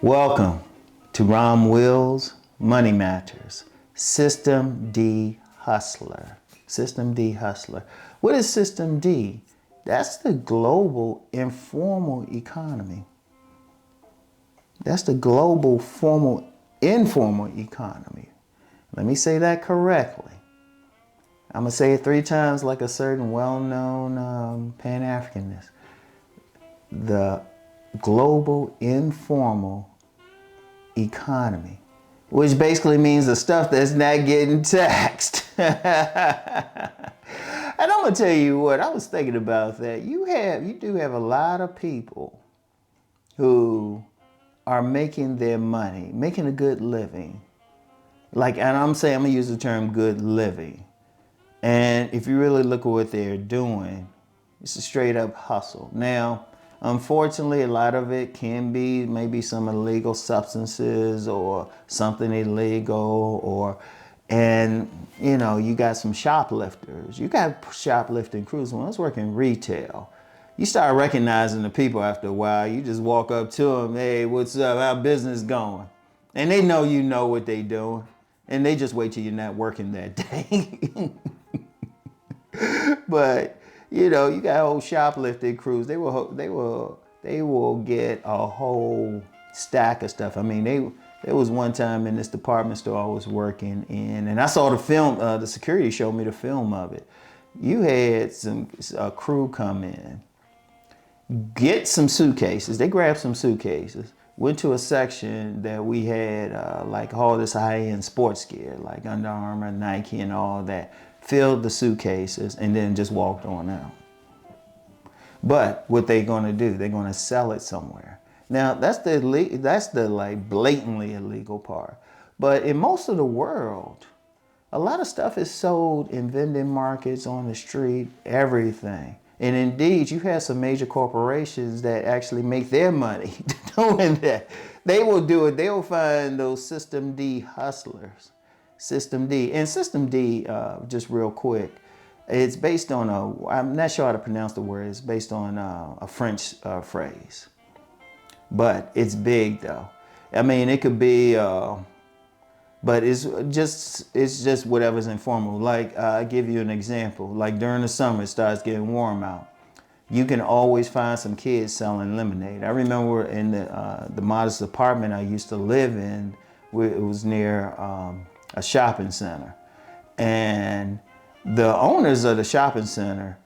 Welcome to Rom Wills Money Matters. System D Hustler. System D Hustler. What is System D? That's the global informal economy. That's the global informal economy. Let me say that correctly. I'm going to say it 3 times like a certain well-known Pan-Africanist. The global informal economy, which basically means the stuff that's not getting taxed. And I'm gonna tell you what, I was thinking about that. You do have a lot of people who are making their money, making a good living. And I'm gonna use the term good living. And if you really look at what they're doing, it's a straight up hustle. Now, unfortunately, a lot of it can be maybe some illegal substances or something illegal, and you got some shoplifters. You got shoplifting crews. When I was working retail, you start recognizing the people after a while. You just walk up to them, hey, what's up? How business going? And they know you know what they doing, and they just wait till you're not working that day. But you got whole shoplifting crews. They will get a whole stack of stuff. I mean, there was one time in this department store I was working in, and I saw the film. The security showed me the film of it. You had a crew come in, get some suitcases. They grabbed some suitcases, went to a section that we had like all this high-end sports gear, like Under Armour, Nike, and all that. Filled the suitcases and then just walked on out. But what they going to do? They're going to sell it somewhere. Now that's the like blatantly illegal part. But in most of the world, a lot of stuff is sold in vending markets, on the street, everything. And indeed, you have some major corporations that actually make their money doing that. They will do it. They will find those System D hustlers. System D. And System D, just real quick, it's based on I'm not sure how to pronounce the word. It's based on a French phrase. But it's big though. I mean, it could be, but it's just whatever's informal. Like, I'll give you an example. Like during the summer, it starts getting warm out. You can always find some kids selling lemonade. I remember in the modest apartment I used to live in, it was near a shopping center, and the owners of the shopping center,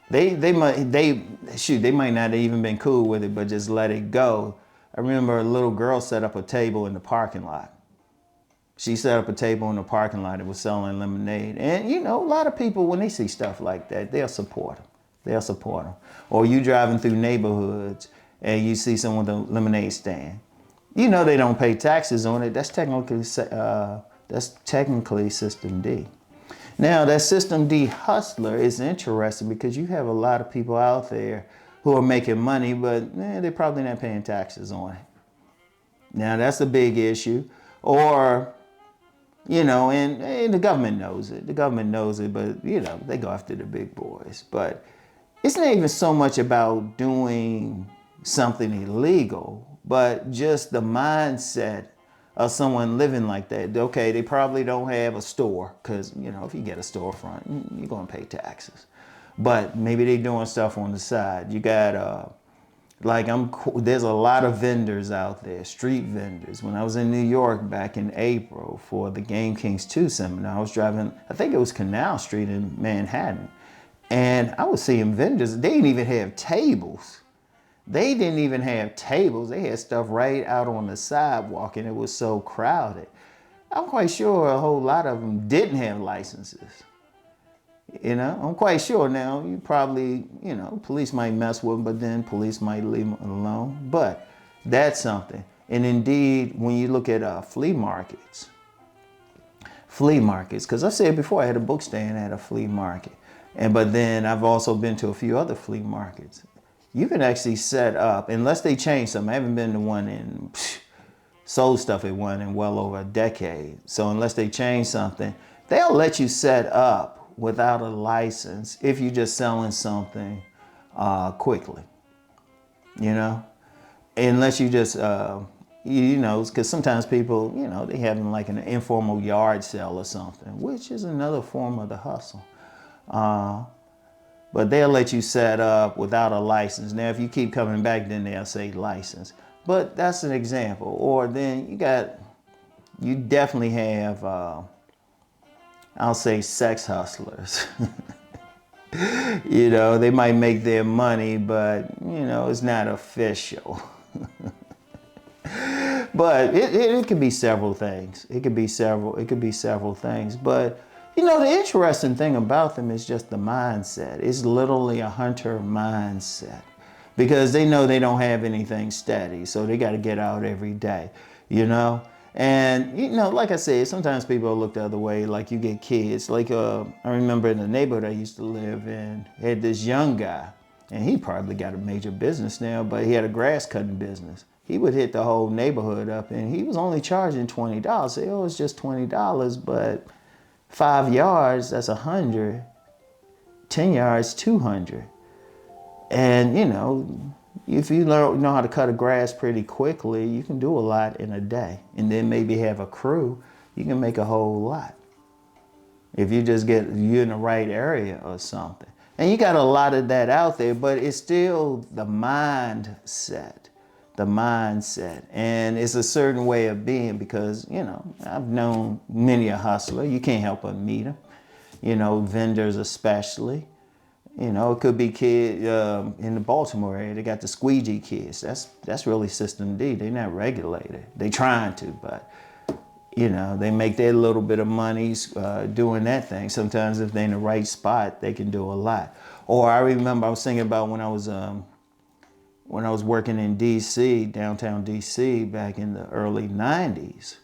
they might not have even been cool with it, but just let it go. I remember a little girl set up a table in the parking lot. She set up a table in the parking lot and was selling lemonade. And a lot of people, when they see stuff like that, they'll support them. They'll support them. Or you driving through neighborhoods and you see someone with a lemonade stand. They don't pay taxes on it. That's technically System D. Now, that System D hustler is interesting because you have a lot of people out there who are making money, but they're probably not paying taxes on it. Now, that's a big issue. Or, and the government knows it. The government knows it, but, they go after the big boys. But it's not even so much about doing something illegal, but just the mindset of someone living like that. Okay, they probably don't have a store because, if you get a storefront, you're going to pay taxes. But maybe they're doing stuff on the side. You got, there's a lot of vendors out there, street vendors. When I was in New York back in April for the Game Kings 2 seminar, I was driving, I think it was Canal Street in Manhattan. And I was seeing vendors, they didn't even have tables. They didn't even have tables. They had stuff right out on the sidewalk, and it was so crowded. I'm quite sure a whole lot of them didn't have licenses. I'm quite sure now. You probably, police might mess with them, but then police might leave them alone. But that's something. And indeed, when you look at flea markets, because I said before, I had a book stand at a flea market. But then I've also been to a few other flea markets. You can actually set up, unless they change something. I haven't been to one in, sold stuff at one in well over a decade. So unless they change something, they'll let you set up without a license if you're just selling something quickly, unless you just you know, because sometimes people, you know, they having like an informal yard sale or something, which is another form of the hustle. But they'll let you set up without a license. Now, if you keep coming back, then they'll say license. But that's an example. Or then you definitely have, I'll say, sex hustlers. You know, they might make their money, but, you know, it's not official. But it could be several things. It could be several things. But, you know, the interesting thing about them is just the mindset. It's literally a hunter mindset, because they know they don't have anything steady. So they got to get out every day, you know? And, you know, like I said, sometimes people look the other way, like you get kids. Like, I remember in the neighborhood I used to live in, had this young guy, and he probably got a major business now, but he had a grass cutting business. He would hit the whole neighborhood up, and he was only charging $20. Say, oh, it's just $20, but 5 yards, that's 100. 10 yards, 200. And, you know, if you know how to cut a grass pretty quickly, you can do a lot in a day. And then maybe have a crew, you can make a whole lot. If you just you in the right area or something. And you got a lot of that out there, but it's still the mindset. The mindset. And it's a certain way of being, because, you know, I've known many a hustler. You can't help but meet them. You know, vendors especially. You know, it could be kids in the Baltimore area. They got the squeegee kids. That's really System D. They're not regulated. They trying to, but, you know, they make their little bit of monies doing that thing. Sometimes if they're in the right spot, they can do a lot. Or I remember I was thinking about when I was working in D.C., downtown D.C., back in the early 90s.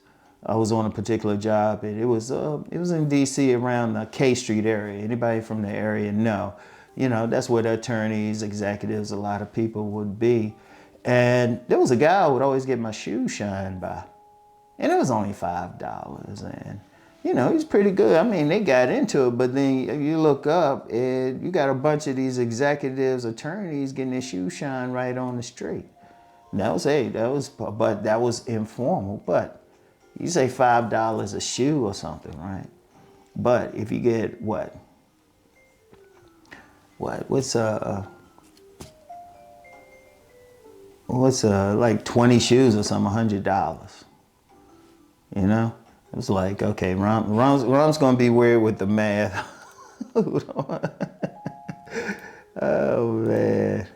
I was on a particular job, and it was in D.C. around the K Street area. Anybody from the area know? You know, that's where the attorneys, executives, a lot of people would be. And there was a guy who would always get my shoes shined by. And it was only $5. And, you know, he's pretty good. I mean, they got into it, but then you look up and you got a bunch of these executives, attorneys getting their shoes shined right on the street. And that was informal. But you say $5 a shoe or something, right? But if you get what's like 20 shoes or something, $100. You know? It's like, okay, Rom's gonna be weird with the math. Oh man.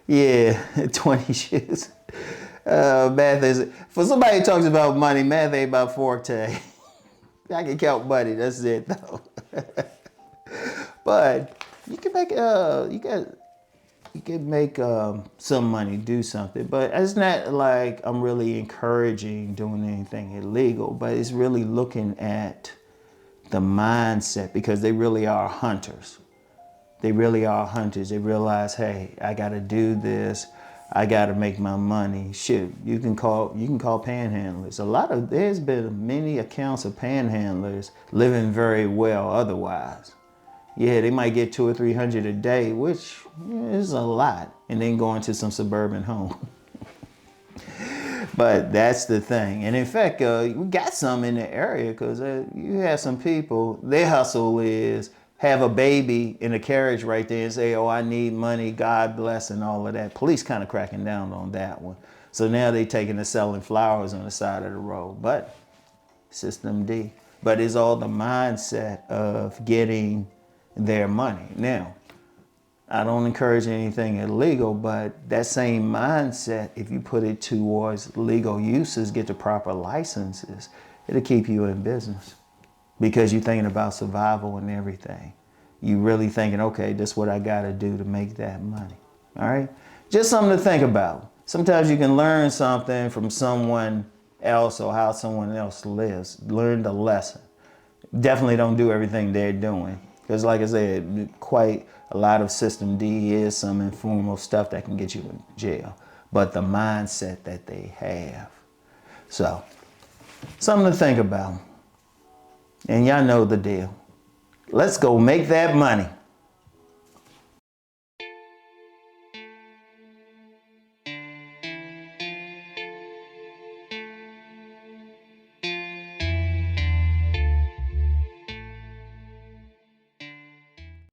Yeah, 20 shoes. Math is, for somebody who talks about money, math ain't my forte. I can count money, that's it though. But you can make some money, do something. But it's not like I'm really encouraging doing anything illegal, but it's really looking at the mindset, because they really are hunters. They really are hunters. They realize, hey, I gotta do this. I gotta make my money. Shit, you can call panhandlers. There's been many accounts of panhandlers living very well otherwise. Yeah, they might get 200 or 300 a day, which is a lot, and then go into some suburban home. But that's the thing. And in fact, we got some in the area, because you have some people, their hustle is have a baby in a carriage right there and say, oh, I need money, God bless, and all of that. Police kind of cracking down on that one. So now they taking to selling flowers on the side of the road. But System D. But it's all the mindset of getting their money. Now, I don't encourage anything illegal, but that same mindset, if you put it towards legal uses, get the proper licenses, it'll keep you in business, because you're thinking about survival and everything. You really thinking, okay, this is what I got to do to make that money. All right? Just something to think about. Sometimes you can learn something from someone else or how someone else lives. Learn the lesson. Definitely don't do everything they're doing. Because like I said, quite a lot of System D is some informal stuff that can get you in jail. But the mindset that they have. So, something to think about. And y'all know the deal. Let's go make that money.